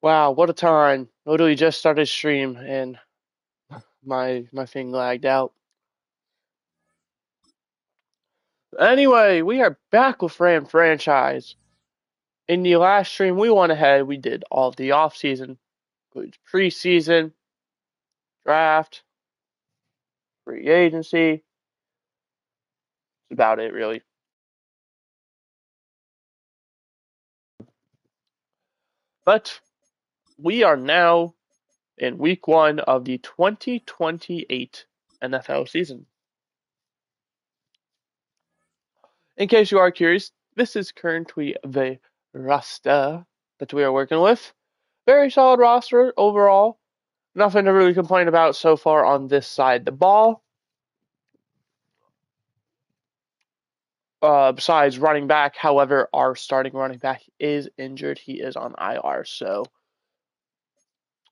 Wow, what a time. Literally just started stream and my thing lagged out. Anyway, we are back with Ram Franchise. In the last stream we went ahead, we did all of the off season, includes preseason, draft, free agency. That's about it really. But we are now in week 1 of the 2028 NFL season. In case you are curious, this is currently the roster that we are working with. Very solid roster overall. Nothing to really complain about so far on this side of the ball. Besides running back, however, our starting running back is injured. He is on IR, so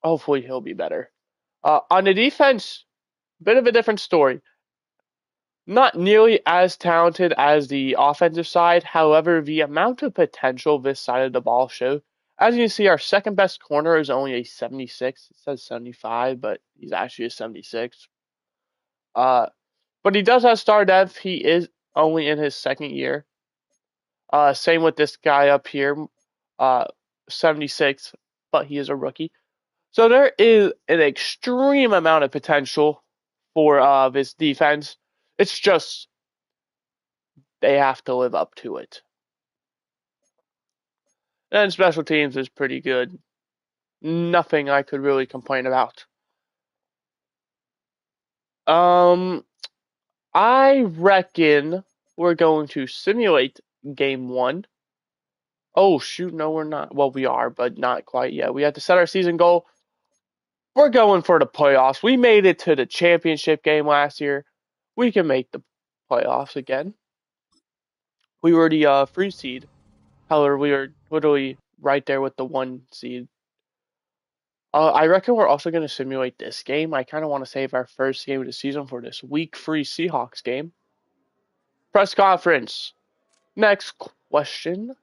hopefully he'll be better. On the defense, bit of a different story. Not nearly as talented as the offensive side. However, the amount of potential this side of the ball shows. As you can see, our second best corner is only a 76. It says 75, but he's actually a 76. But he does have star depth. He is only in his second year. Same with this guy up here, 76, but he is a rookie. So there is an extreme amount of potential for this defense. It's just they have to live up to it. And special teams is pretty good. Nothing I could really complain about. I reckon we're going to simulate game 1. Oh, shoot, no, we're not. Well, we are, but not quite yet. We have to set our season goal. We're going for the playoffs. We made it to the championship game last year. We can make the playoffs again. We were the free seed. However, we are literally right there with the 1 seed. I reckon we're also going to simulate this game. I kind of want to save our first game of the season for this week 3 Seahawks game. Press conference. Next question.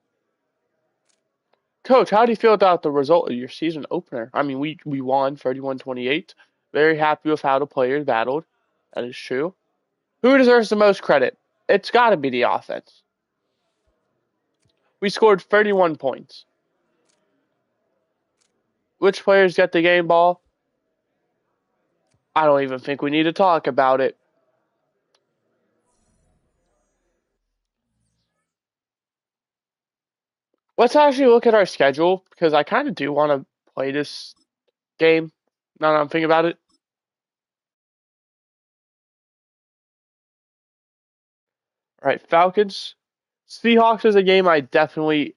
Coach, how do you feel about the result of your season opener? I mean, we won 31-28. Very happy with how the players battled. That is true. Who deserves the most credit? It's got to be the offense. We scored 31 points. Which players get the game ball? I don't even think we need to talk about it. Let's actually look at our schedule because I kind of do want to play this game. Now that I'm thinking about it. All right, Falcons. Seahawks is a game I definitely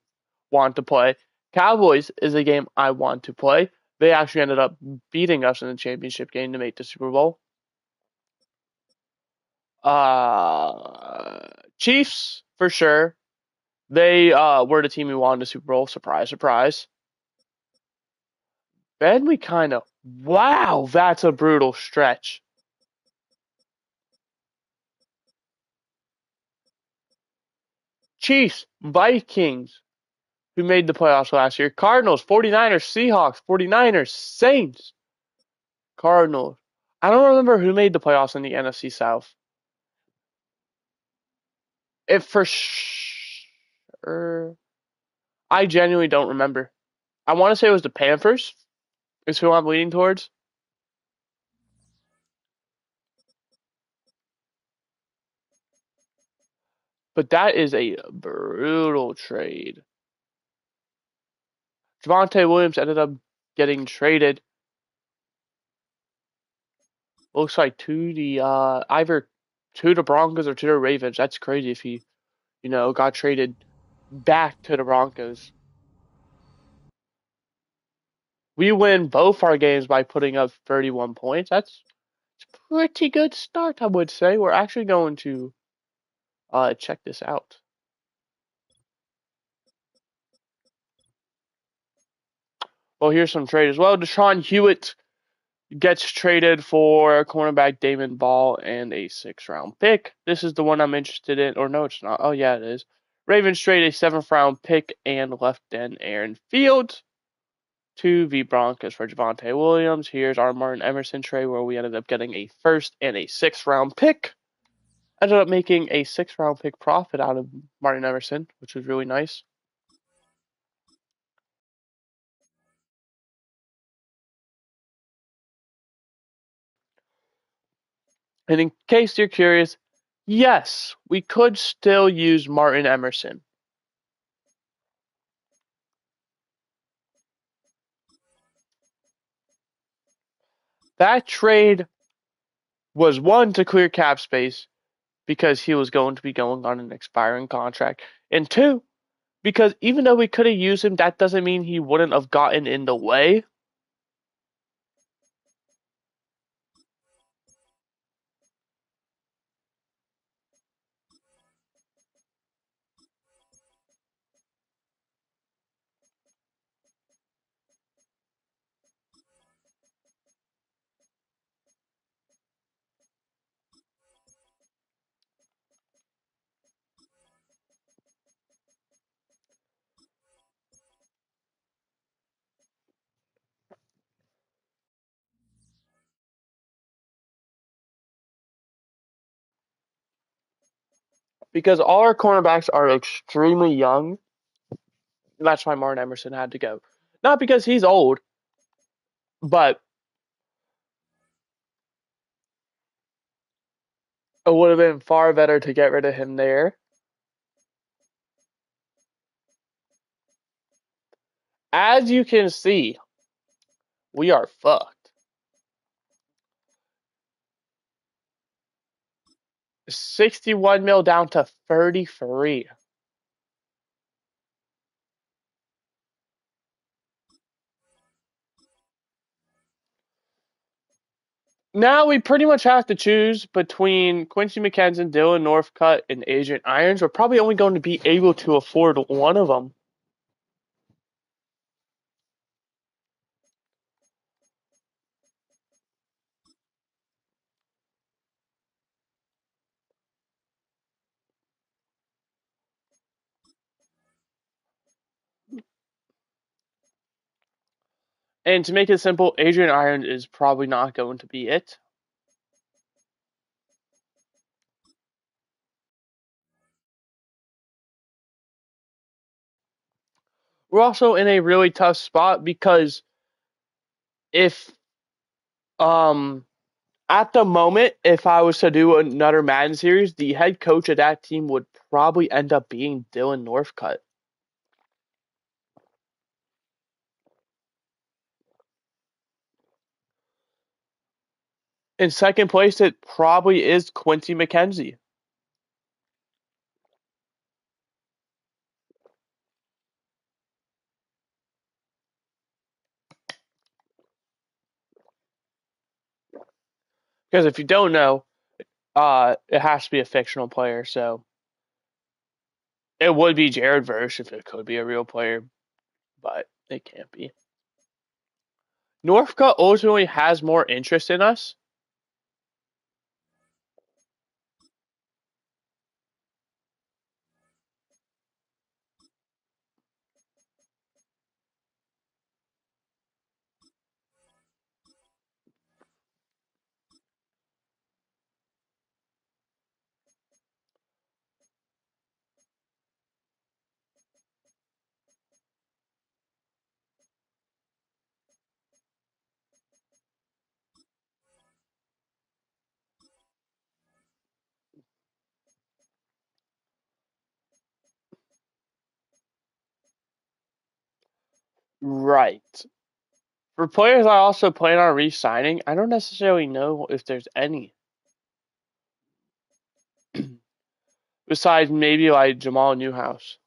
want to play. Cowboys is a game I want to play. They actually ended up beating us in the championship game to make the Super Bowl. Chiefs for sure. They were the team who won the Super Bowl. Surprise, surprise. Then we kind of wow, that's a brutal stretch. Chiefs, Vikings, who made the playoffs last year. Cardinals, 49ers, Seahawks, 49ers, Saints, Cardinals. I don't remember who made the playoffs in the NFC South. If for sure, I genuinely don't remember. I want to say it was the Panthers, is who I'm leaning towards. But that is a brutal trade. Javonte Williams ended up getting traded. Looks like to the either to the Broncos or to the Ravens. That's crazy if he, got traded back to the Broncos. We win both our games by putting up 31 points. That's a pretty good start, I would say. We're actually going to check this out. Well, here's some trade as well. Deshaun Hewitt gets traded for cornerback Damon Ball and a 6th-round pick. This is the one I'm interested in. Or no, it's not. Oh, yeah, it is. Ravens trade a 7th-round pick and left end Aaron Fields. 2 V Broncos for Javonte Williams. Here's our Martin Emerson trade where we ended up getting a first and a 6th round pick. Ended up making a 6th round pick profit out of Martin Emerson, which was really nice. And in case you're curious, yes, we could still use Martin Emerson. That trade was one to clear cap space because he was going to be going on an expiring contract, and two, because even though we could have used him, that doesn't mean he wouldn't have gotten in the way. Because all our cornerbacks are extremely young. That's why Martin Emerson had to go. Not because he's old, but it would have been far better to get rid of him there. As you can see, we are fucked. 61 mil down to 33. Now we pretty much have to choose between Quincy McKenzie, Dylan Northcutt, and Adrian Irons. We're probably only going to be able to afford one of them. And to make it simple, Adrian Irons is probably not going to be it. We're also in a really tough spot because if at the moment, if I was to do another Madden series, the head coach of that team would probably end up being Dylan Northcutt. In second place, it probably is Quincy McKenzie. Because if you don't know, it has to be a fictional player, so it would be Jared Verse if it could be a real player, but it can't be. Northcutt ultimately has more interest in us. Right. For players I also plan on re-signing, I don't necessarily know if there's any. Besides maybe like Jamal Newhouse.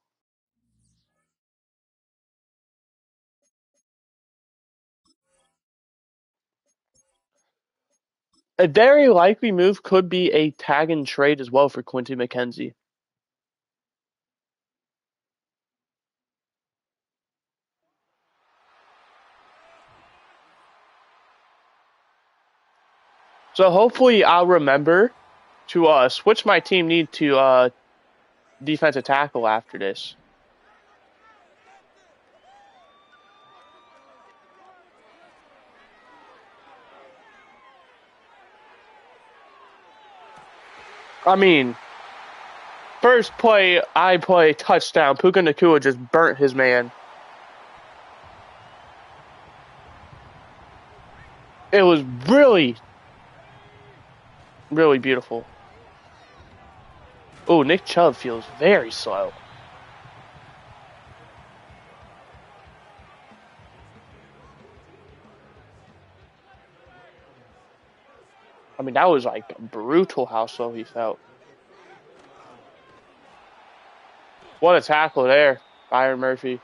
A very likely move could be a tag and trade as well for Quincy McKenzie. So hopefully I'll remember to switch my team need to defensive tackle after this. I mean, first play, I play touchdown. Puka Nacua just burnt his man. It was really, really beautiful. Oh, Nick Chubb feels very slow. I mean, that was like brutal how slow he felt. What a tackle there, Byron Murphy.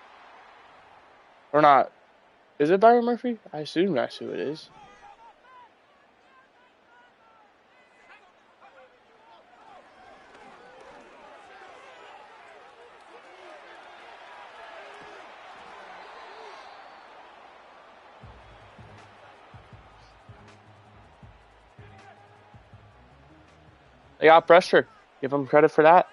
Or not. Is it Byron Murphy? I assume that's who it is. They got pressure. Give them credit for that.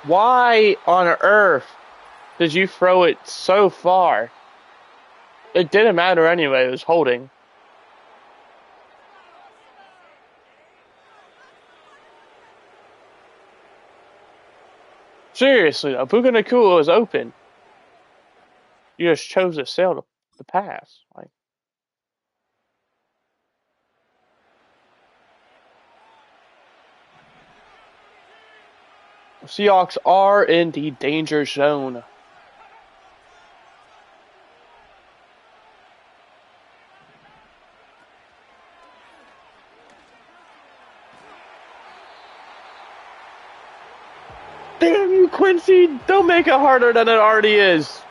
Why on earth did you throw it so far? It didn't matter anyway. It was holding. Seriously, though, Puka Nacua was open. You just chose to sail the pass. Like, Seahawks are in the danger zone. Damn you, Quincy! Don't make it harder than it already is.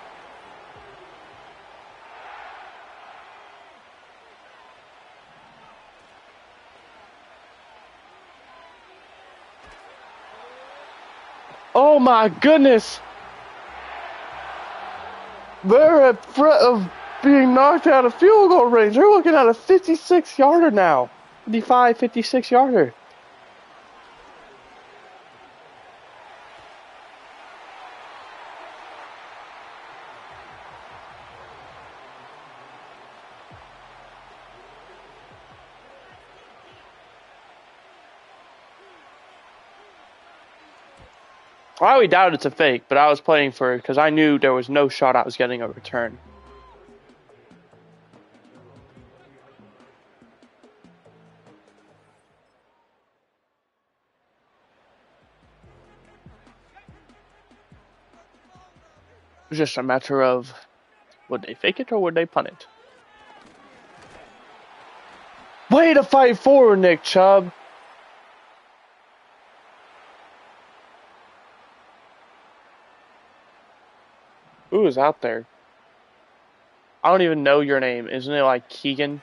Oh my goodness! They're at threat of being knocked out of field goal range. They're looking at a 56-yarder now. 55, 56-yarder. I highly doubt it's a fake, but I was playing for it because I knew there was no shot I was getting a return. It was just a matter of would they fake it or would they punt it? Way to fight forward, Nick Chubb. Who is out there? I don't even know your name. Isn't it like Keegan?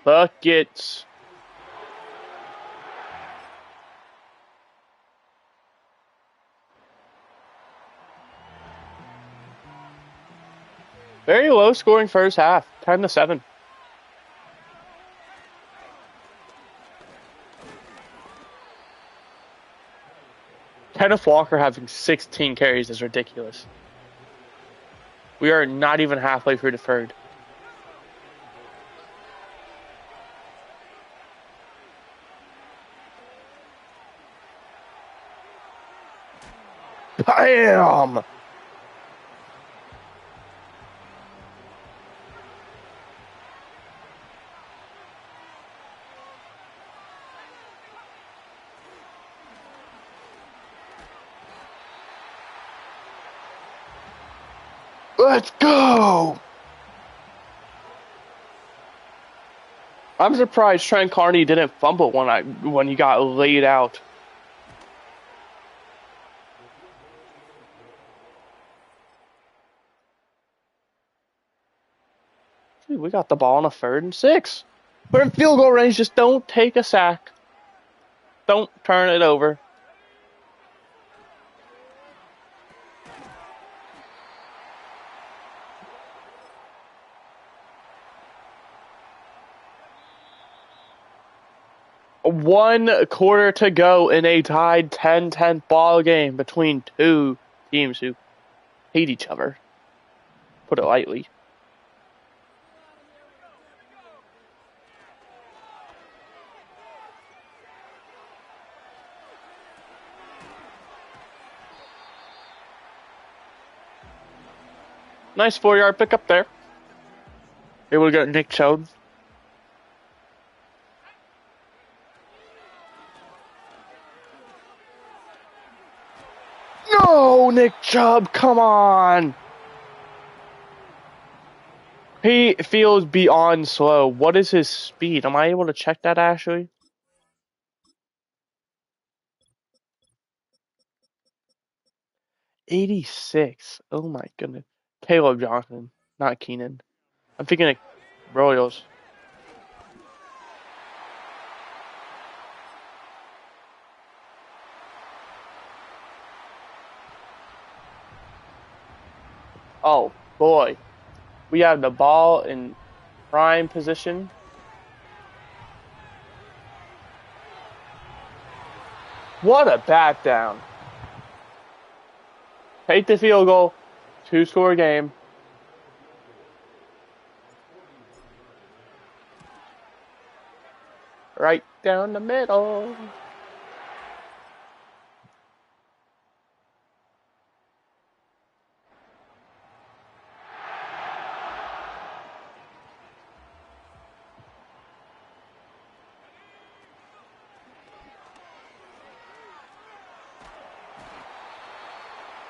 Buckets. Very low scoring first half. 10-7. Kenneth Walker having 16 carries is ridiculous. We are not even halfway through the third. Bam! Let's go! I'm surprised Trent Carney didn't fumble when he got laid out. Dude, we got the ball on a 3rd and 6. We're in field goal range. Just don't take a sack. Don't turn it over. 1 quarter to go in a tied 10-10 ball game between two teams who hate each other. Put it lightly. Nice 4-yard pickup there. Able to get Nick Chubb. No, Nick Chubb, come on. He feels beyond slow. What is his speed? Am I able to check that, Ashley? '86. Oh my goodness. Caleb Johnson, not Keenan. I'm thinking of Royals. Oh boy. We have the ball in prime position. What a bat down. Take the field goal. 2-score game. Right down the middle.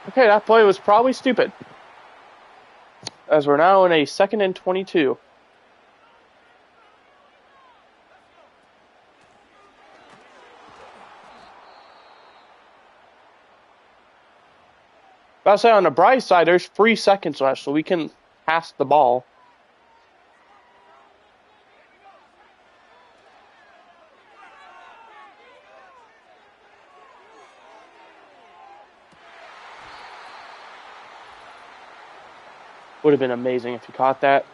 Okay, that play was probably stupid. As we're now in a 2nd and 22. I'll say on the bright side, there's 3 seconds left, so we can pass the ball. Would have been amazing if you caught that.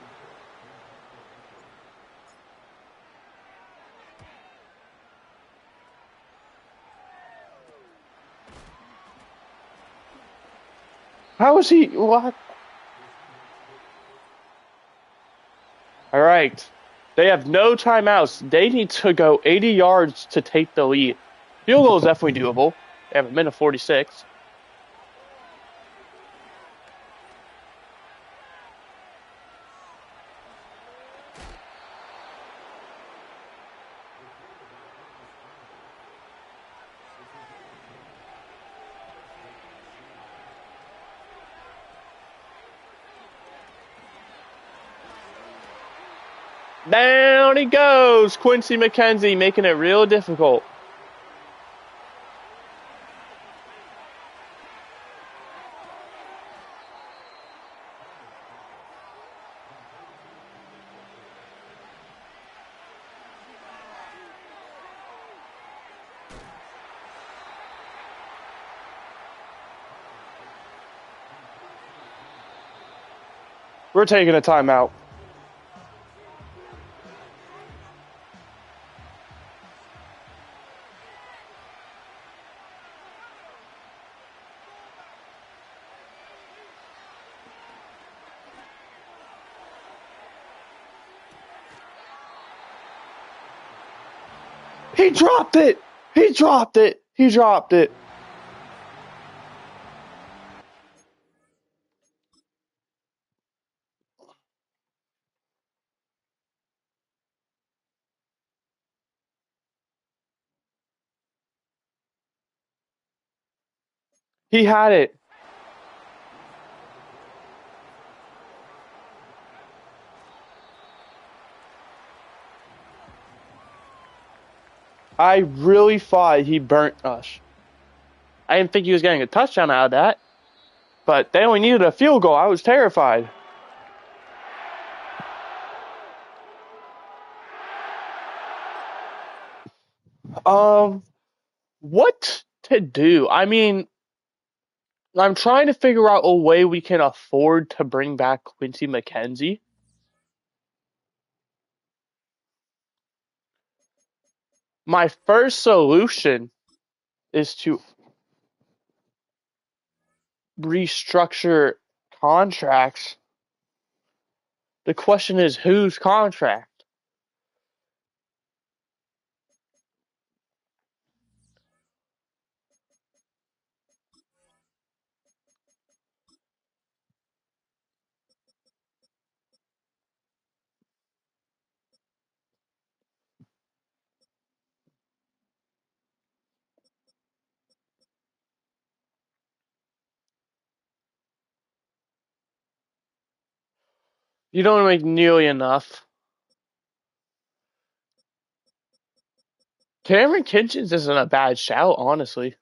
How is he? What? All right. They have no timeouts. They need to go 80 yards to take the lead. Field goal is definitely doable. They have a minute 46. Down he goes. Quincy McKenzie making it real difficult. We're taking a timeout. He dropped it. He dropped it. He dropped it. He had it. I really thought he burnt us. I didn't think he was getting a touchdown out of that. But they only needed a field goal. I was terrified. What to do? I mean, I'm trying to figure out a way we can afford to bring back Quincy McKenzie. My first solution is to restructure contracts. The question is whose contract? You don't make nearly enough. Cameron Kitchens isn't a bad shout, honestly.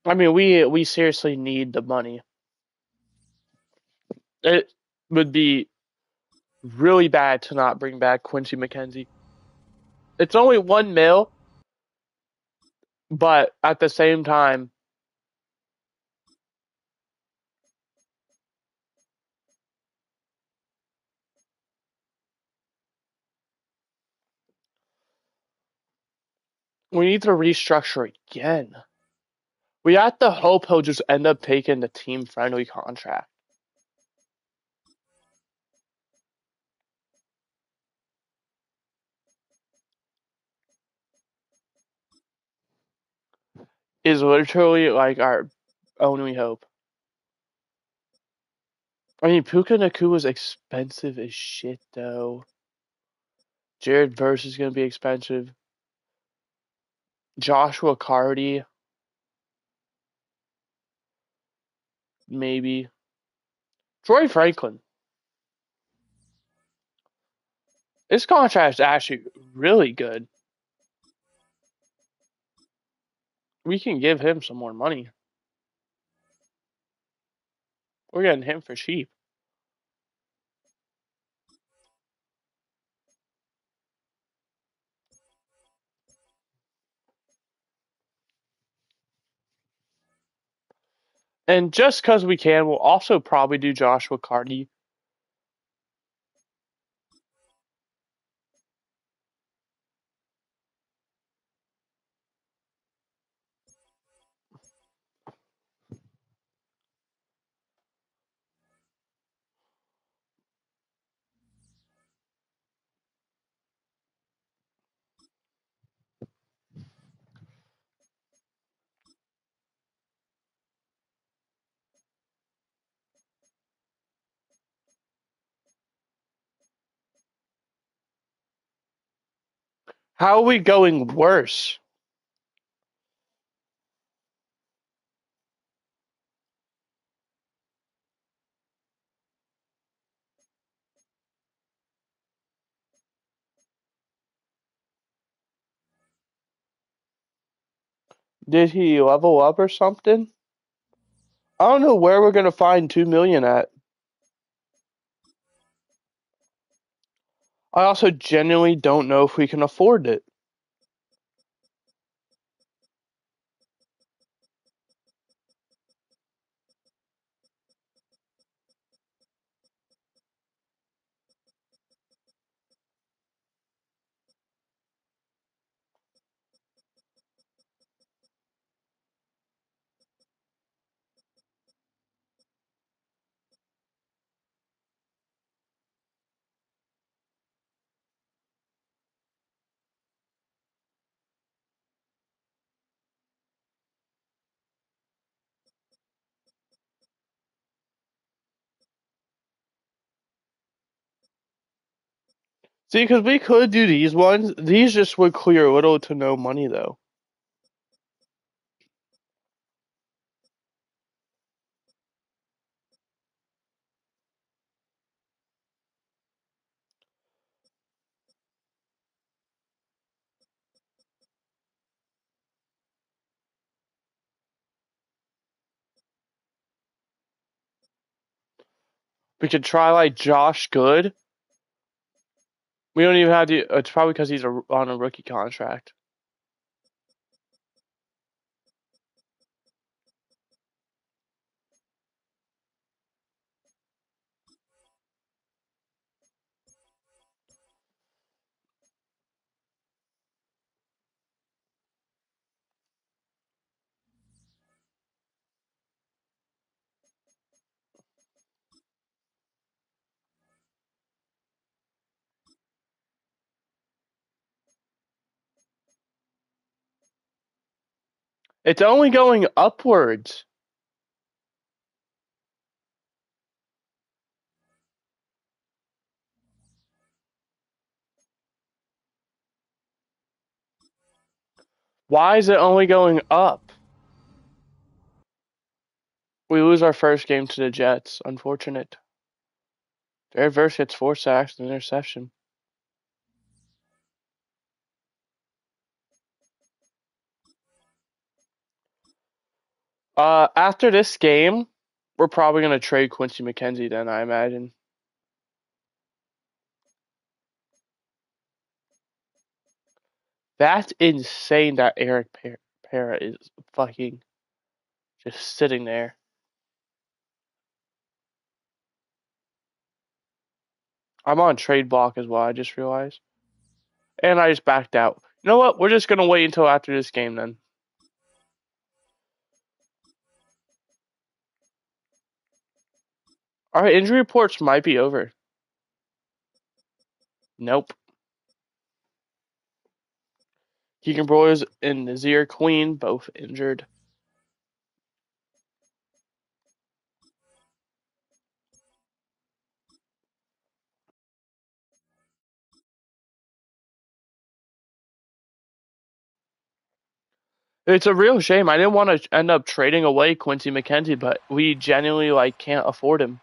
I mean, we seriously need the money. It would be really bad to not bring back Quincy McKenzie. It's only 1 mil, but at the same time, we need to restructure again. We have to hope he'll just end up taking the team friendly contract. Is literally like our only hope. I mean, Puka Nakua is expensive as shit, though. Jared Verse is going to be expensive. Joshua Cardi, maybe. Troy Franklin. His contract is actually really good. We can give him some more money. We're getting him for cheap. And just because we can, we'll also probably do Joshua Cardi. How are we going worse? Did he level up or something? I don't know where we're gonna find 2 million at. I also genuinely don't know if we can afford it. See, because we could do these ones. These just would clear little to no money, though. We could try like Josh Good. We don't even have to. It's probably because he's on a rookie contract. It's only going upwards. Why is it only going up? We lose our first game to the Jets. Unfortunate. Jared Verse gets 4 sacks and an interception. After this game, we're probably gonna trade Quincy McKenzie. Then I imagine. That's insane that Eric Para is fucking just sitting there. I'm on trade block as well. I just realized, and I just backed out. You know what? We're just gonna wait until after this game then. Our injury reports might be over. Nope. Keegan Broyles and Nazir Queen both injured. It's a real shame. I didn't want to end up trading away Quincy McKenzie, but we genuinely can't afford him.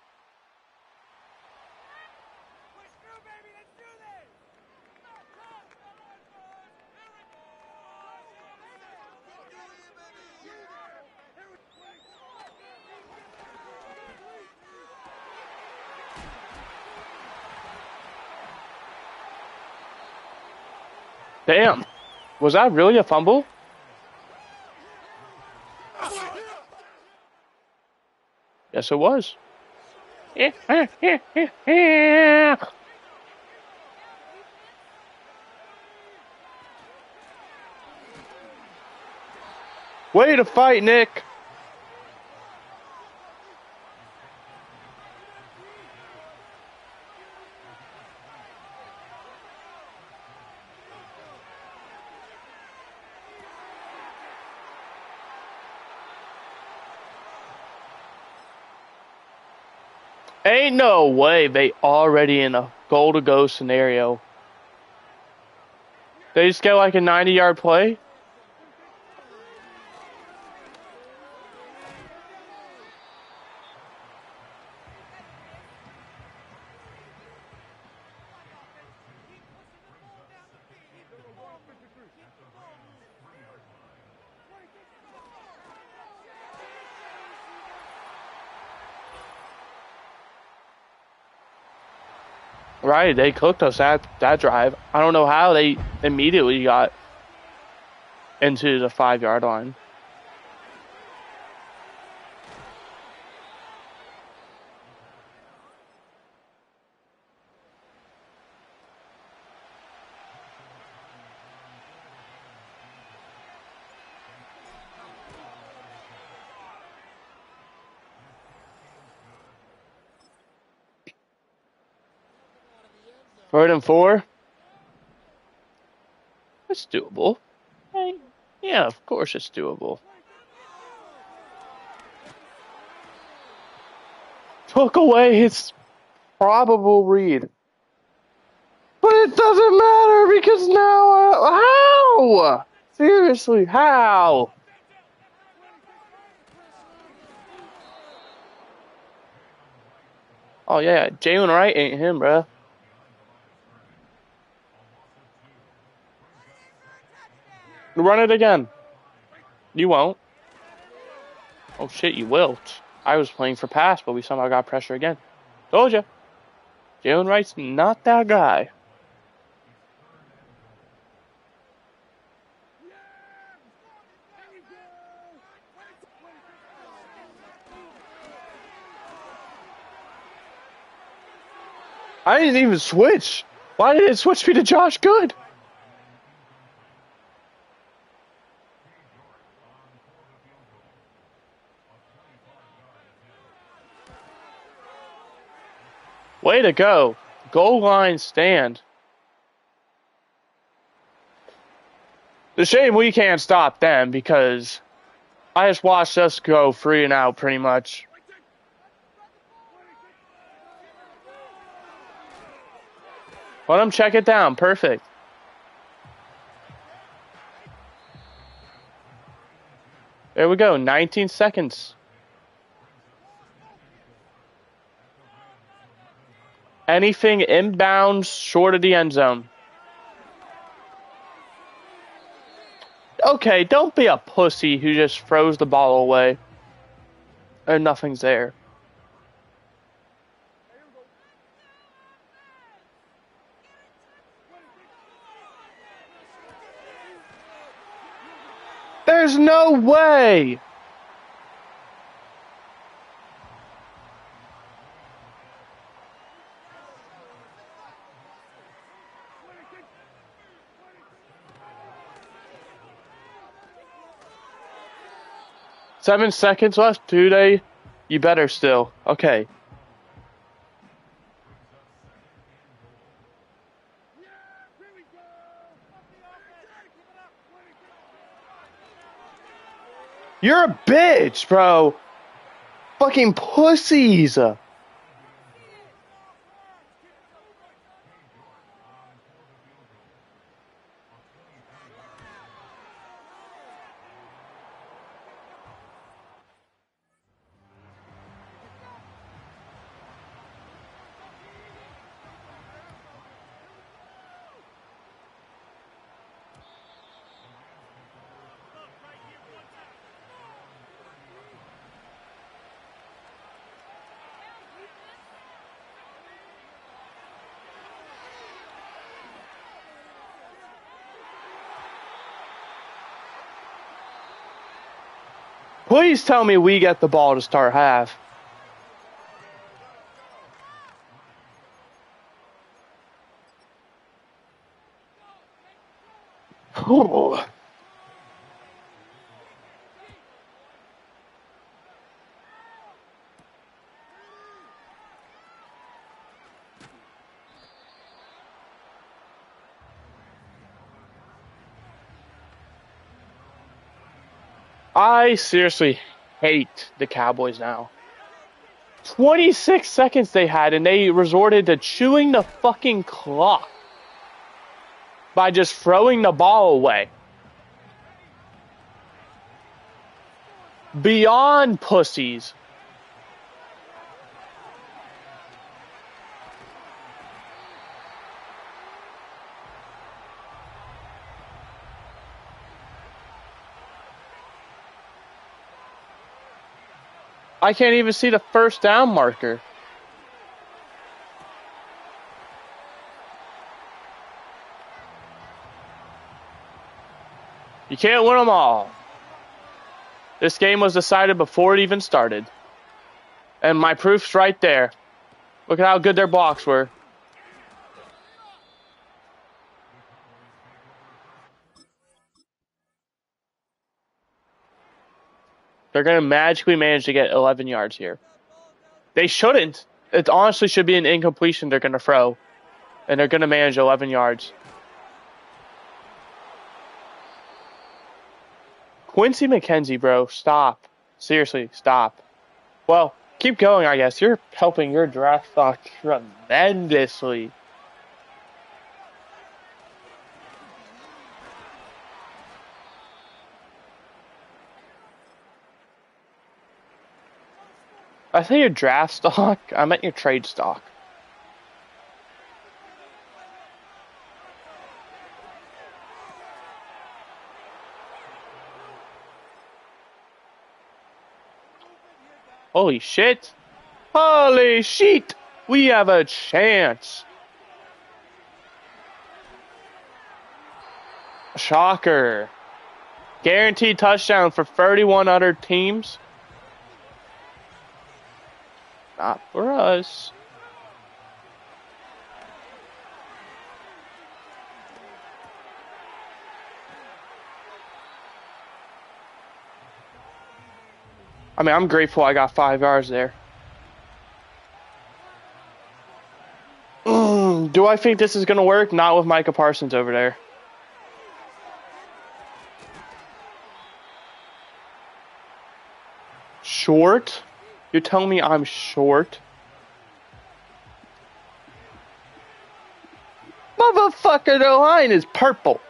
Damn. Was that really a fumble? Yes, it was. Way to fight, Nick. Ain't no way they already in a goal-to-go scenario. They just get like a 90-yard play? Right, they cooked us that drive. I don't know how they immediately got into the 5-yard line. Third and 4. It's doable. Hey, yeah, of course it's doable. Took away his probable read. But it doesn't matter because now, how? Seriously, how? Oh yeah, Jalen Wright ain't him, bruh. Run it again. You won't. Oh shit, you will. I was playing for pass, but we somehow got pressure again. Told ya. Jalen Wright's not that guy. I didn't even switch. Why did it switch me to Josh Good? Way to go. Goal line stand. The shame we can't stop them because I just watched us go 3 and out pretty much. Let them check it down. Perfect. There we go. 19 seconds. Anything inbounds short of the end zone. Okay, don't be a pussy who just throws the ball away. And nothing's there. There's no way! Seven seconds left, do they? You better still. Okay. You're a bitch, bro. Fucking pussies. Please tell me we get the ball to start half. Ooh. I seriously hate the Cowboys now. 26 seconds they had, and they resorted to chewing the fucking clock by just throwing the ball away. Beyond pussies. I can't even see the first down marker. You can't win them all. This game was decided before it even started. And my proof's right there. Look at how good their blocks were. They're going to magically manage to get 11 yards here. They shouldn't. It honestly should be an incompletion they're going to throw. And they're going to manage 11 yards. Quincy McKenzie, bro, stop. Seriously, stop. Well, keep going, I guess. You're helping your draft stock tremendously. I say your draft stock, I meant your trade stock. Holy shit. Holy shit! We have a chance. Shocker. Guaranteed touchdown for 31 other teams. Not for us. I mean, I'm grateful I got 5 yards there. Do I think this is going to work? Not with Micah Parsons over there. Short? You're telling me I'm short? Motherfucker, the line is purple.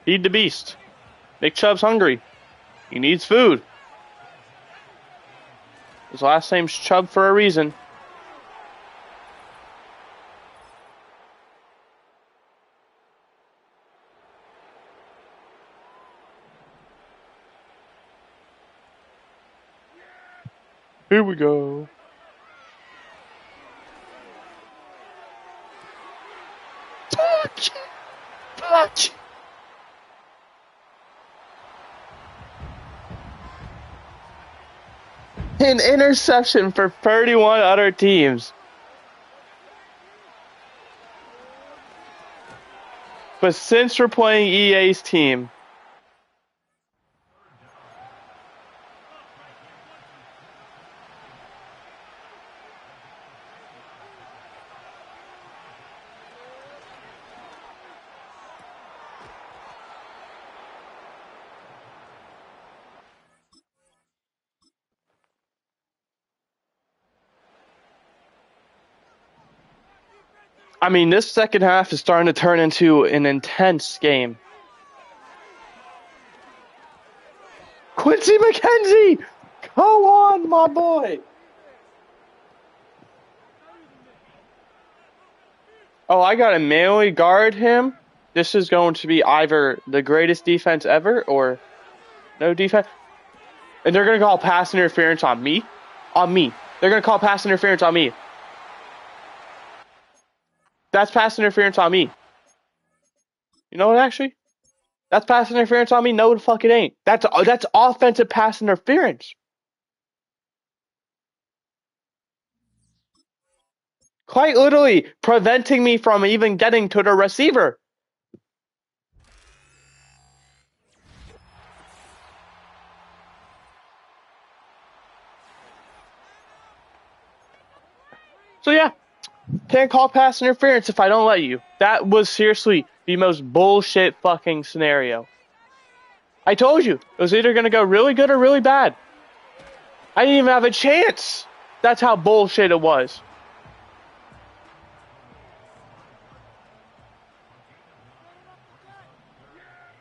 Feed the beast. Nick Chubb's hungry. He needs food. His last name's Chubb for a reason. Here we go. Touch! Touch! An interception for 31 other teams. But since we're playing EA's team, I mean, this second half is starting to turn into an intense game. Quincy McKenzie! Go on, my boy! Oh, I gotta manually guard him? This is going to be either the greatest defense ever or no defense. And they're gonna call pass interference on me? On me. They're gonna call pass interference on me. That's pass interference on me. You know what, actually? That's pass interference on me? No, the fuck it ain't. That's offensive pass interference. Quite literally preventing me from even getting to the receiver. So yeah, can't call pass interference if I don't let you. That was seriously the most bullshit fucking scenario. I told you, it was either going to go really good or really bad. I didn't even have a chance. That's how bullshit it was.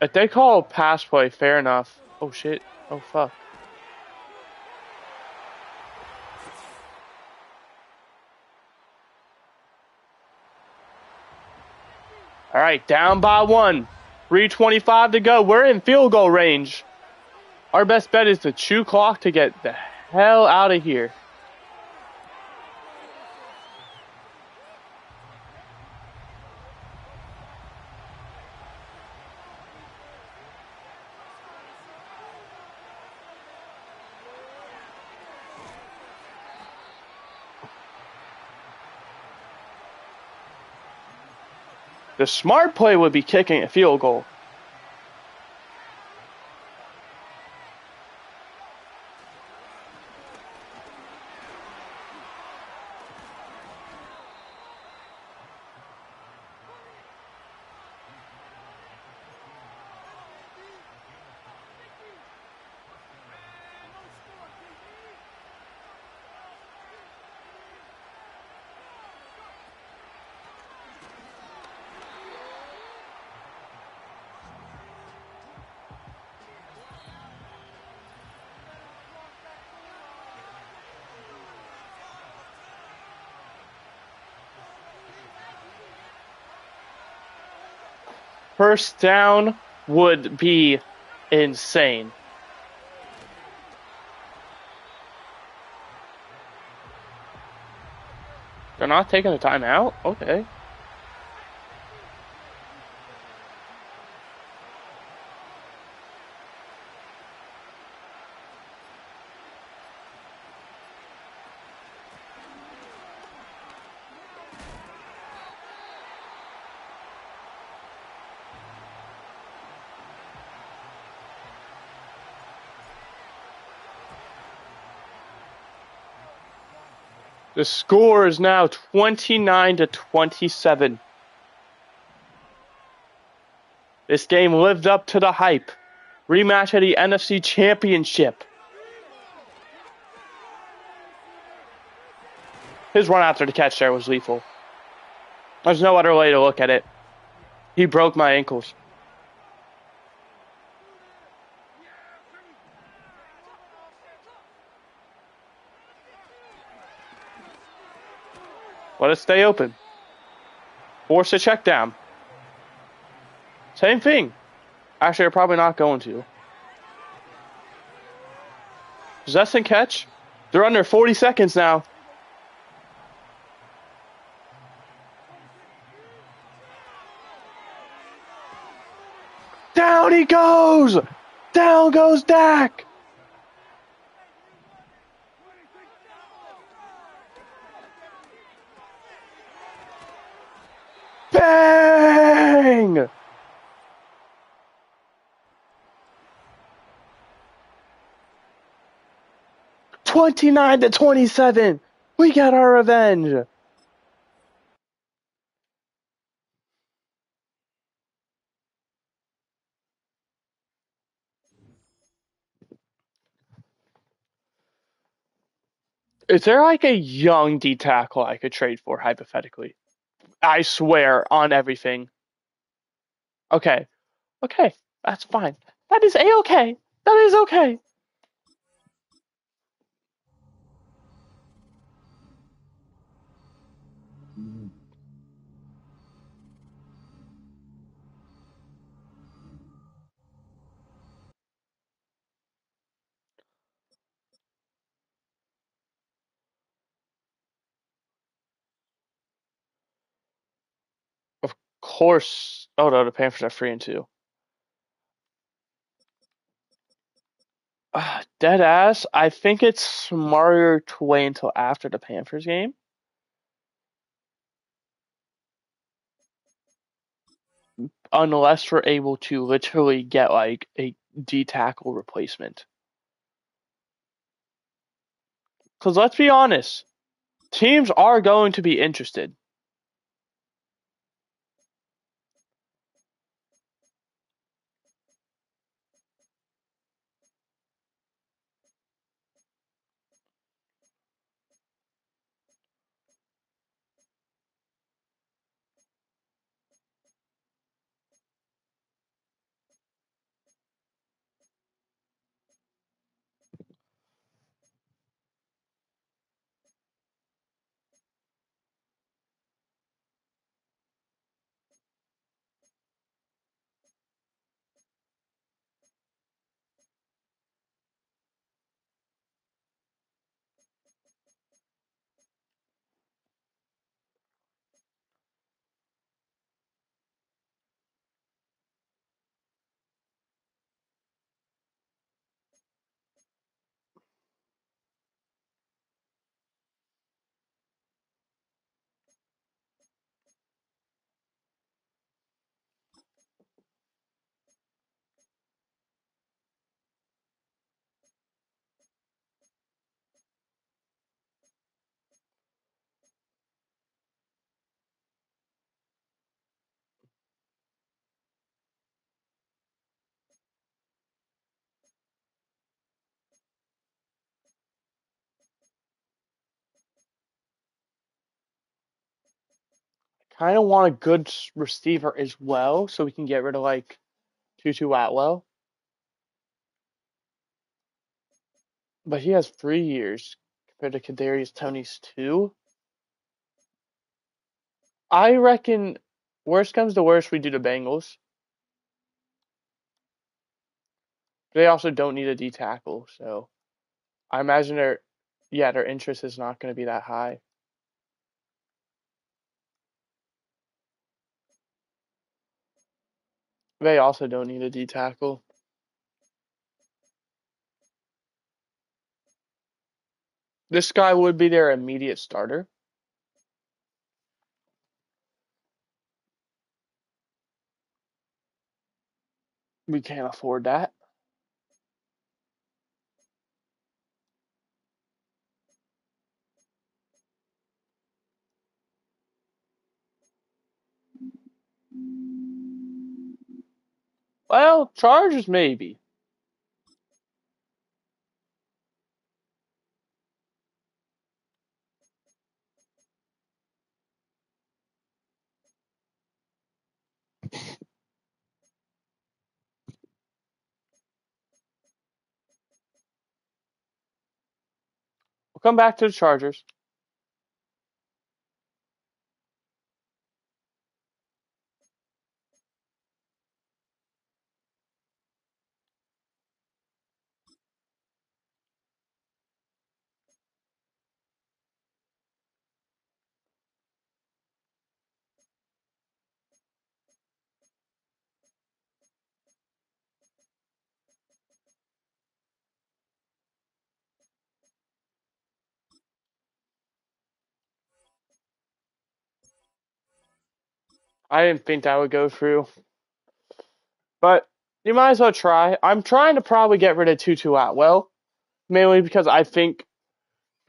If they call a pass play, fair enough. Oh shit. Oh fuck. Alright, down by 1. 3:25 to go. We're in field goal range. Our best bet is to chew clock to get the hell out of here. The smart play would be kicking a field goal. First down would be insane. They're not taking a timeout? Okay. The score is now 29-27. This game lived up to the hype. Rematch of the NFC Championship. His run after the catch there was lethal. There's no other way to look at it. He broke my ankles. Let it stay open. Force a check down. Same thing. Actually, they're probably not going to. Possess and catch. They're under 40 seconds now. Down he goes! Down goes Dak! Bang! (29-27). We got our revenge. Is there like a young D tackle I could trade for hypothetically? I swear on everything. Okay. Okay. That's fine. That is A-okay. That is okay. Of course. Oh no, the Panthers are 3-2. Dead ass. I think it's smarter to wait until after the Panthers game. Unless we're able to literally get like a D tackle replacement. Because let's be honest, teams are going to be interested. Kind of want a good receiver as well, so we can get rid of like Tutu Atwell. But he has 3 years compared to Kadarius Toney's 2. I reckon worst comes to worst, we do the Bengals. They also don't need a D tackle, so I imagine their interest is not going to be that high. They also don't need a D tackle. This guy would be their immediate starter. We can't afford that. Well, Chargers maybe. We'll come back to the Chargers. I didn't think that would go through, but you might as well try. I'm trying to probably get rid of Tutu Atwell, mainly because I think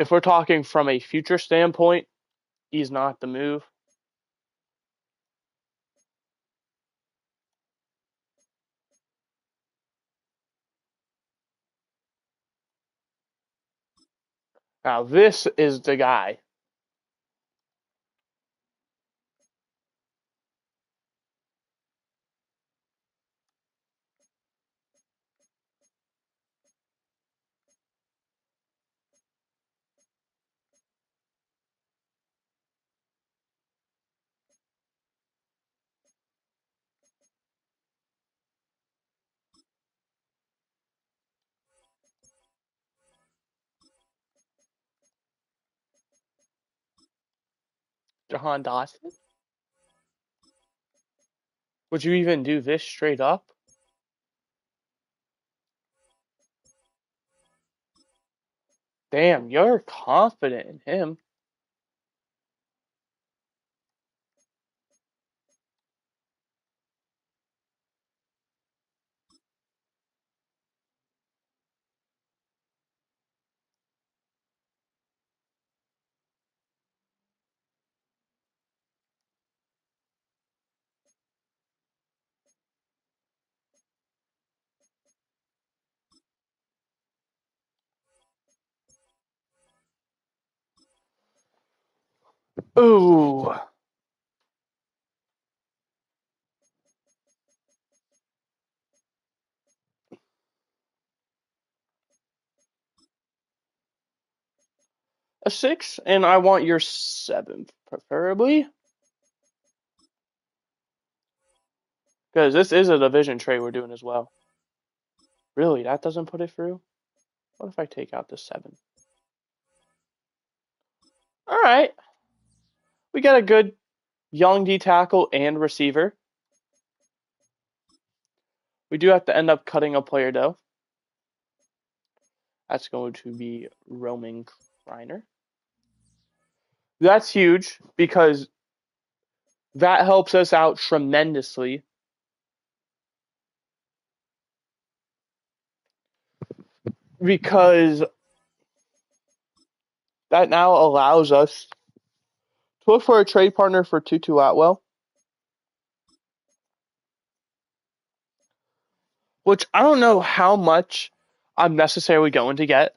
if we're talking from a future standpoint, he's not the move. Now this is the guy. Jahan Dotson. Would you even do this straight up? Damn, you're confident in him. Ooh. A 6, and I want your 7th, preferably. Because this is a division trade we're doing as well. Really, that doesn't put it through? What if I take out the 7? Alright. We got a good young D tackle and receiver. We do have to end up cutting a player, though. That's going to be Roman Reiner. That's huge because that helps us out tremendously. Because that now allows us to look for a trade partner for Tutu Atwell. Which I don't know how much I'm necessarily going to get.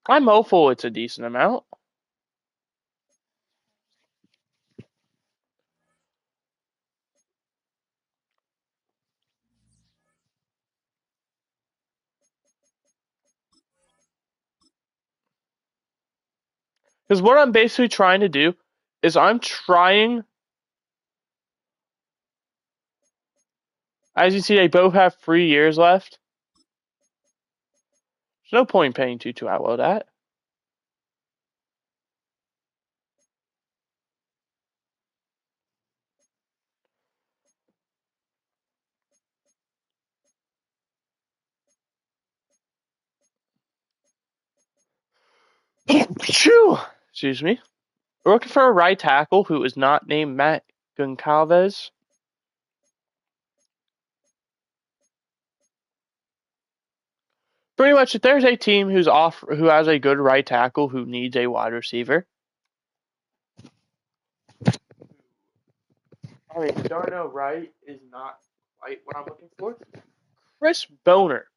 I'm hopeful it's a decent amount. Because what I'm basically trying to do is I'm trying As you see, they both have 3 years left. There's no point paying Tutu Atwell that. Excuse me. We're looking for a right tackle who is not named Matt Goncalves. Pretty much, if there's a team who has a good right tackle who needs a wide receiver, I mean, Darnell Wright is not quite what I'm looking for. Chris Boner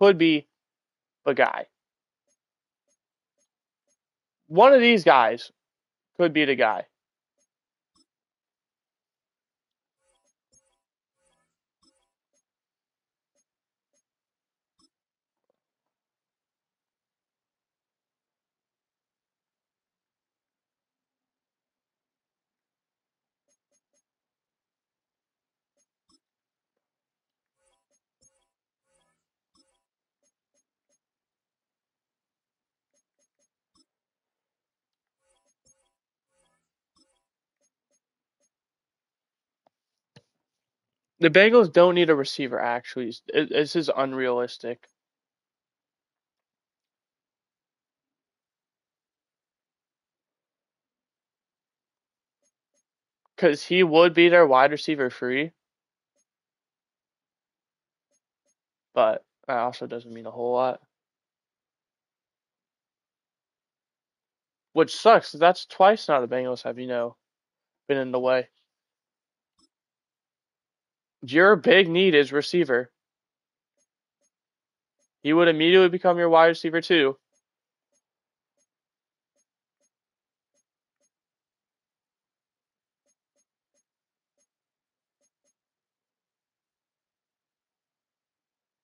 could be the guy. One of these guys could be the guy. The Bengals don't need a receiver, actually. This is unrealistic. Because he would be their wide receiver free, but that also doesn't mean a whole lot. Which sucks. That's twice now the Bengals have, been in the way. Your big need is receiver. He would immediately become your wide receiver too.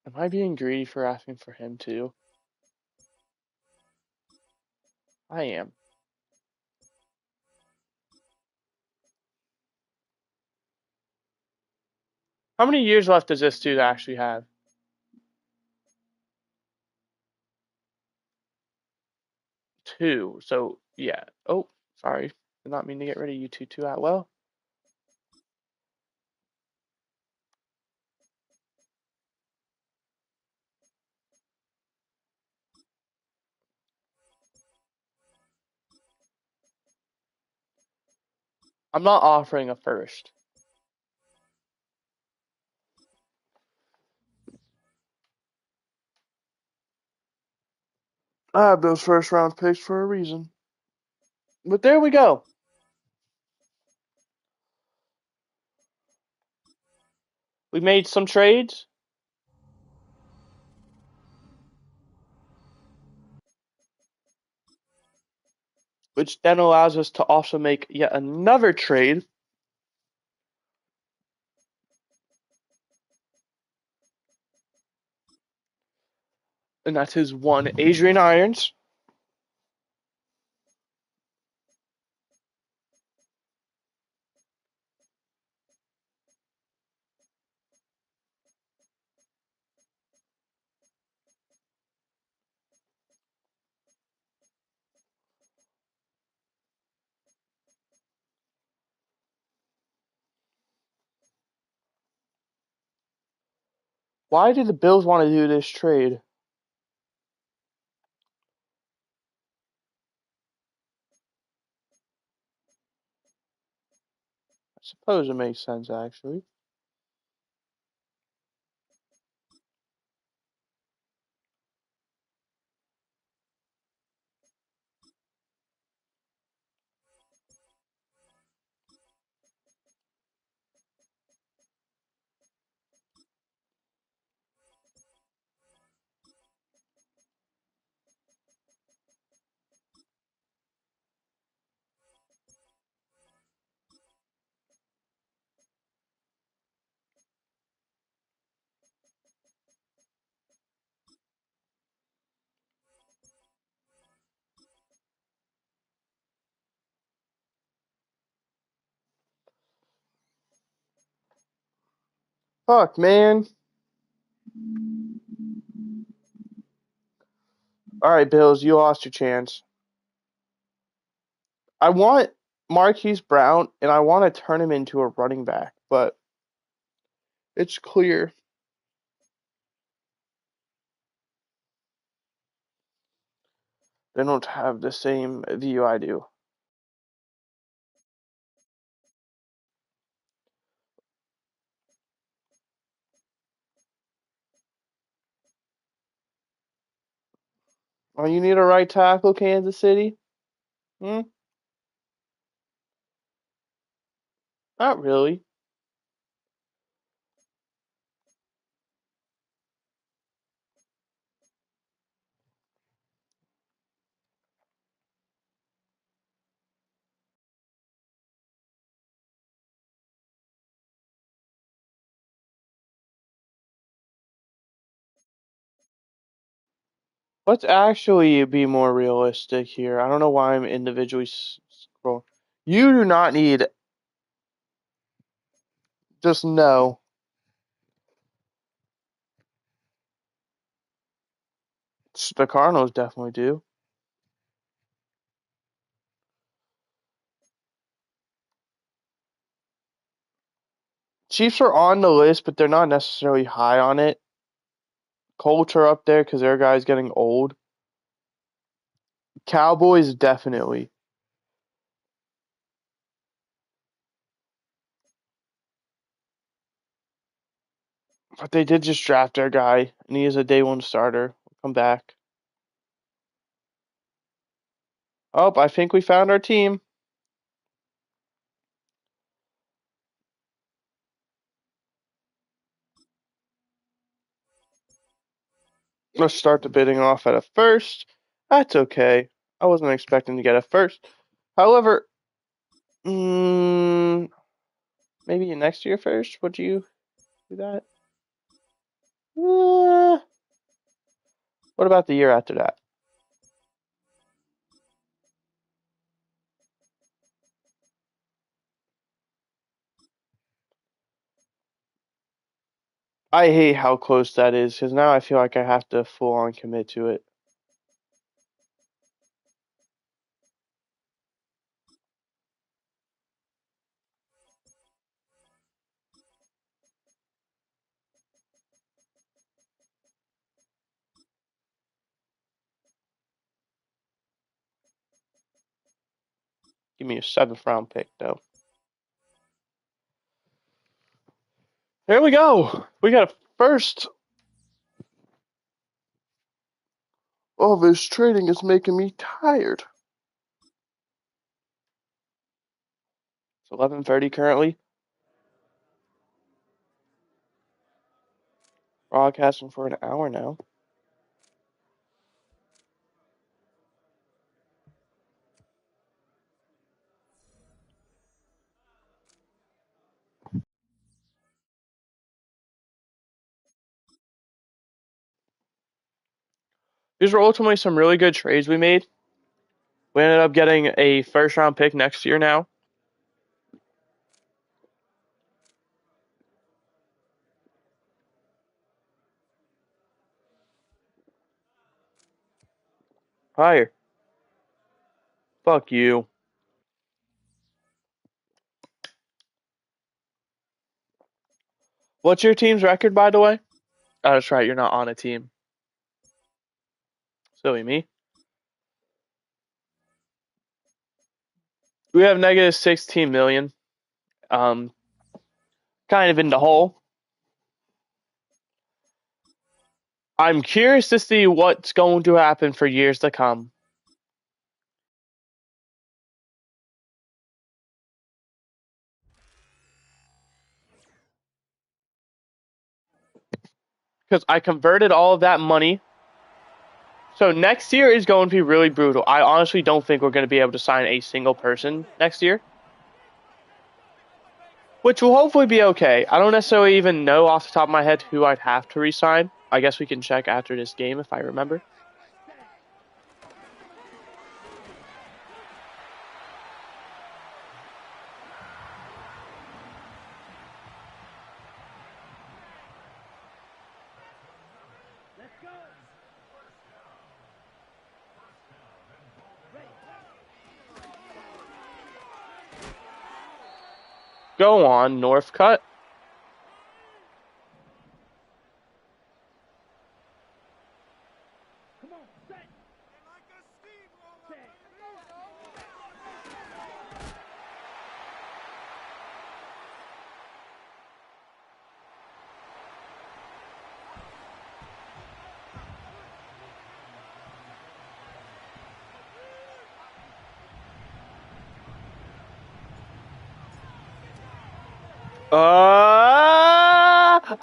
Am I being greedy for asking for him too? I am. How many years left does this dude actually have? 2. So yeah. Oh, sorry. Did not mean to get rid of you too that well. I'm not offering a first. I have those first round picks for a reason. But there we go. We made some trades. Which then allows us to also make yet another trade. And that's his one, Adrian Irons. Why did the Bills want to do this trade? I suppose it makes sense, actually. Fuck, man. All right, Bills, you lost your chance. I want Marquise Brown, and I want to turn him into a running back, but it's clear they don't have the same view I do. Oh, you need a right tackle, Kansas City? Hmm? Not really. Let's actually be more realistic here. I don't know why I'm individually scrolling. You do not need. Just no. The Cardinals definitely do. Chiefs are on the list, but they're not necessarily high on it. Colts are up there because their guy's getting old. Cowboys definitely. But they did just draft their guy, and he is a day one starter. Come back. Oh, I think we found our team. Let's start the bidding off at a first. That's okay. I wasn't expecting to get a first. However, maybe next year first. Would you do that? What about the year after that? I hate how close that is because now I feel like I have to full on commit to it. Give me a 7th round pick though. There we go. We got a first. All this trading is making me tired. It's 11:30 currently. Broadcasting for an hour now. These were ultimately some really good trades we made. We ended up getting a first round pick next year now. Higher. Fuck you. What's your team's record, by the way? Oh, that's right. You're not on a team. Silly me. We have negative 16 million. Um, kind of in the hole. I'm curious to see what's going to happen for years to come. Because I converted all of that money. So next year is going to be really brutal. I honestly don't think we're going to be able to sign a single person next year. Which will hopefully be okay. I don't necessarily even know off the top of my head who I'd have to resign. I guess we can check after this game if I remember. Go on, Northcutt.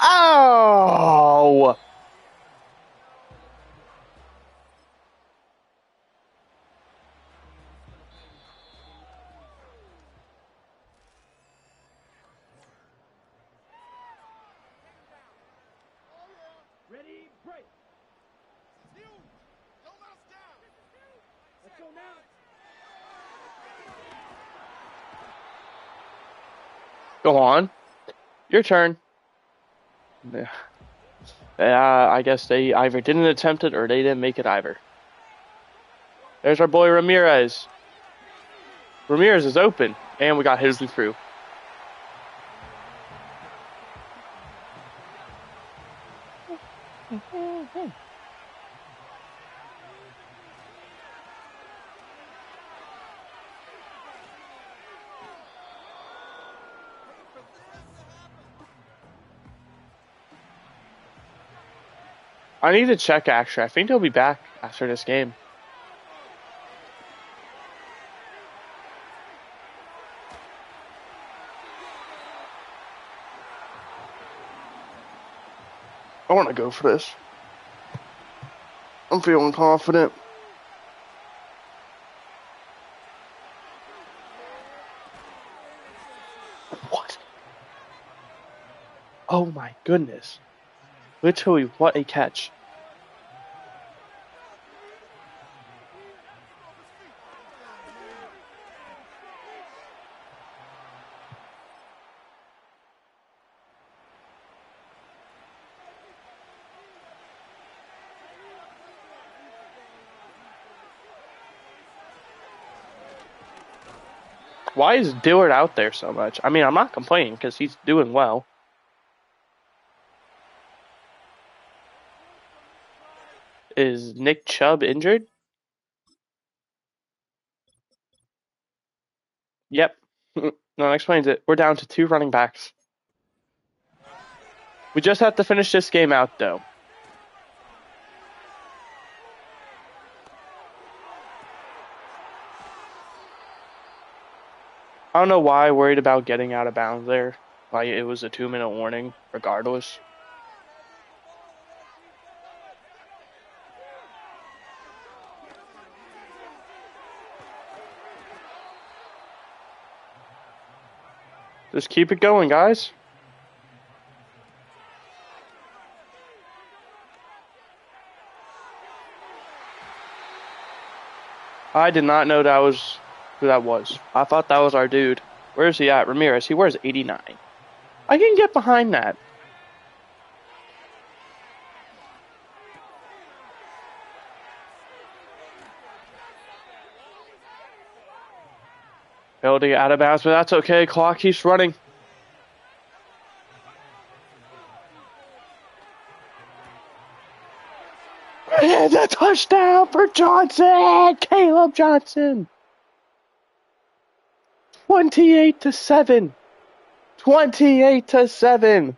Ow! Ready, break. Don't let us down. Let's go now. Go on. Your turn. I guess they either didn't attempt it or they didn't make it either. There's our boy Ramirez. Ramirez is open, and we got Hisley through. I need to check, actually. I think he'll be back after this game. I want to go for this. I'm feeling confident. What? Oh my goodness. Literally, what a catch. Why is Dillard out there so much? I mean, I'm not complaining because he's doing well. Is Nick Chubb injured? Yep. No, that explains it. We're down to 2 running backs. We just have to finish this game out, though. I don't know why I worried about getting out of bounds there. Like, it was a 2-minute warning, regardless. Just keep it going, guys. I did not know that was who that was. I thought that was our dude. Where is he at? Ramirez. He wears 89. I can get behind that. Able to get out of bounds, but that's okay. Clock keeps running. And a touchdown for Johnson! Caleb Johnson! 28-7. 28-7.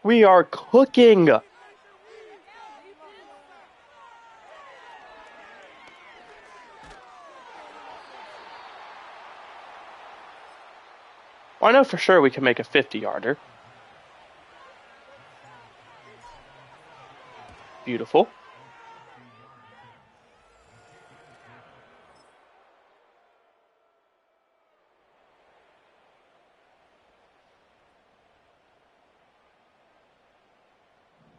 We are cooking. Well, I know for sure we can make a 50-yarder. Beautiful.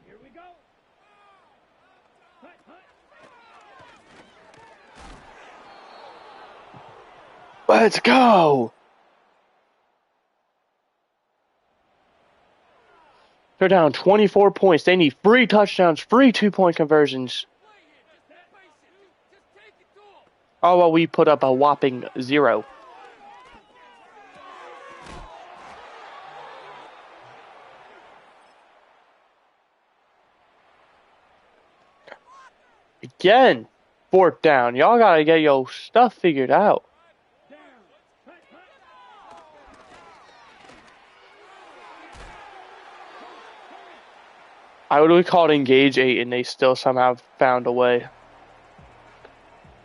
Here we go. Let's go. They're down 24 points. They need 3 touchdowns, 3 2-point conversions. Oh, well, we put up a whopping 0. Again, 4th down. Y'all gotta get your stuff figured out. I would have called engage 8 and they still somehow found a way.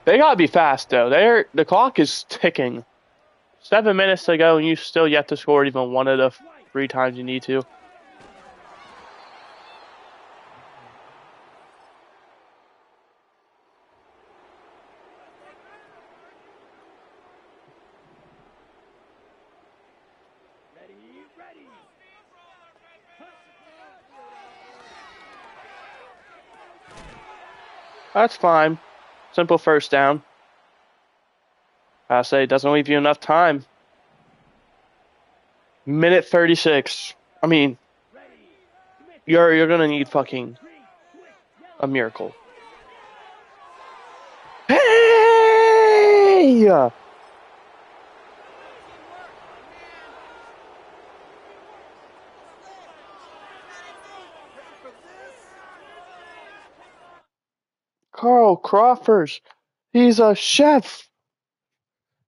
They gotta be fast though. The clock is ticking. 7 minutes to go and you still yet to score even one of the 3 times you need to. That's fine. Simple 1st down. I say it doesn't leave you enough time. Minute 36. I mean, you're gonna need fucking a miracle. Hey! Carl Crawford, he's a chef.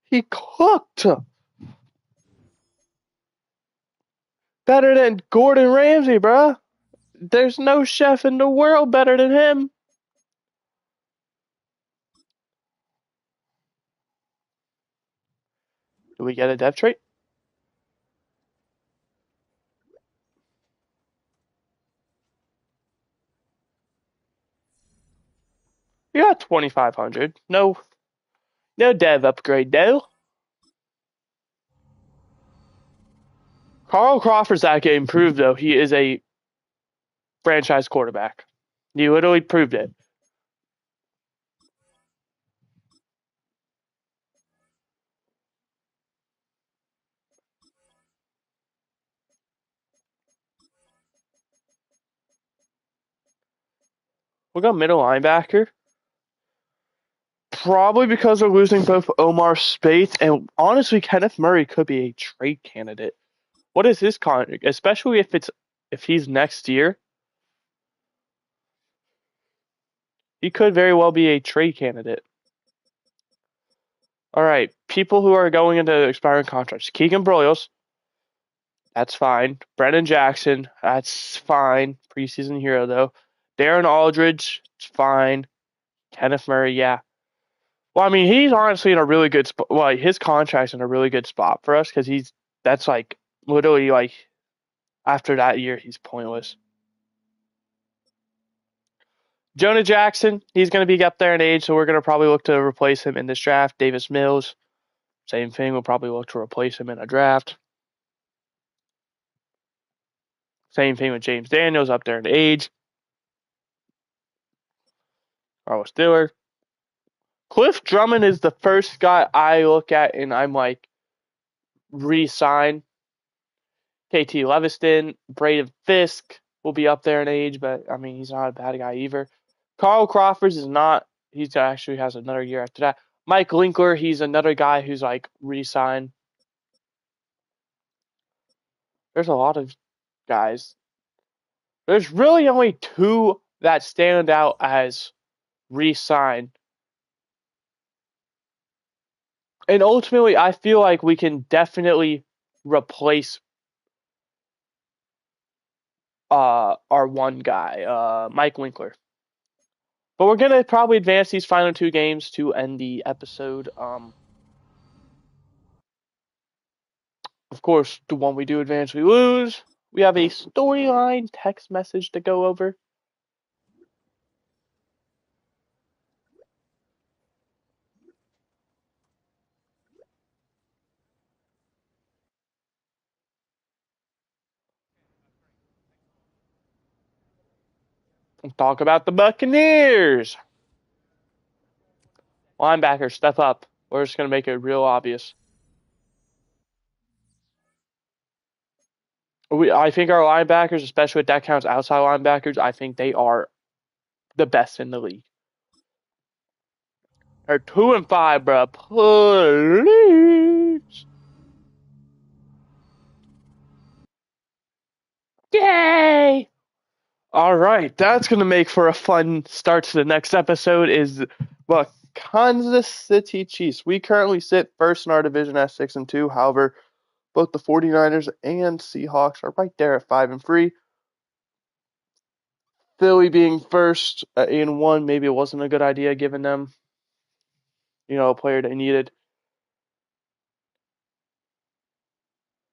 He cooked better than Gordon Ramsay, bruh. There's no chef in the world better than him. Do we get a depth trait? We got 2,500. No dev upgrade, though. Carl Crawford's that game proved, though, he is a franchise quarterback. He literally proved it. We'll go middle linebacker. Probably because we're losing both Omar Speight and honestly Kenneth Murray could be a trade candidate. What is his contract? Especially if he's next year. He could very well be a trade candidate. Alright, people who are going into expiring contracts. Keegan Broyles. That's fine. Brennan Jackson. That's fine. Preseason hero though. Darren Aldridge. It's fine. Kenneth Murray, yeah. Well, I mean, he's honestly in a really good spot. Well, his contract's in a really good spot for us because that's like literally like after that year, he's pointless. Jonah Jackson, he's going to be up there in age, so we're going to probably look to replace him in this draft. Davis Mills, same thing. We'll probably look to replace him in a draft. Same thing with James Daniels up there in age. Carlos Dillard. Cliff Drummond is the first guy I look at and I'm like, re-sign. KT Leviston, Braden Fisk will be up there in age, but I mean, he's not a bad guy either. Carl Crawford is not. He actually has another year after that. Mike Linkler, he's another guy who's like re-signed. There's a lot of guys. There's really only 2 that stand out as re-signed. And ultimately, I feel like we can definitely replace our one guy, Mike Winkler. But we're going to probably advance these final 2 games to end the episode. Of course, the one we do advance, we lose. We have a storyline text message to go over. We'll talk about the Buccaneers. Linebackers, step up. We're just going to make it real obvious. I think our linebackers, especially if that counts outside linebackers, I think they are the best in the league. They're 2-5, bro. Please. Yay! All right, that's gonna make for a fun start to the next episode. Is well, Kansas City Chiefs. We currently sit first in our division at 6-2. However, both the 49ers and Seahawks are right there at 5-3. Philly being first at 8-1, maybe it wasn't a good idea giving them, a player they needed.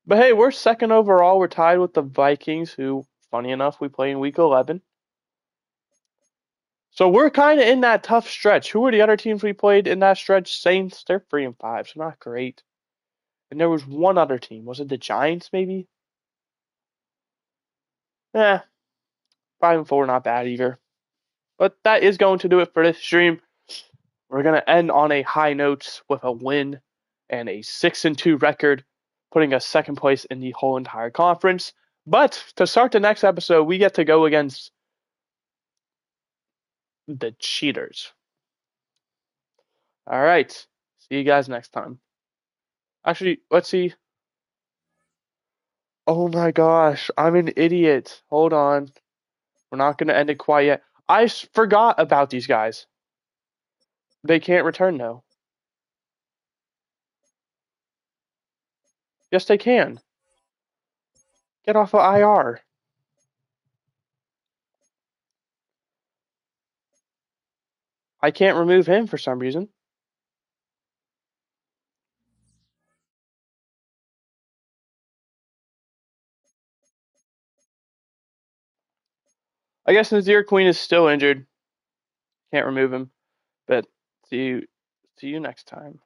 But hey, we're second overall. We're tied with the Vikings, who, funny enough, we play in week 11. So we're kind of in that tough stretch. Who are the other teams we played in that stretch? Saints, they're 3-5, so not great. And there was one other team. Was it the Giants, maybe? Eh, 5-4, not bad either. But that is going to do it for this stream. We're going to end on a high note with a win and a 6-2 record, putting us second place in the whole entire conference. But to start the next episode, we get to go against the Cheaters. All right. See you guys next time. Actually, let's see. Oh my gosh, I'm an idiot. Hold on. We're not going to end it quite yet. I forgot about these guys. They can't return now. Yes, they can. Get off of IR. I can't remove him for some reason. I guess Nazir Queen is still injured. Can't remove him. But see you next time.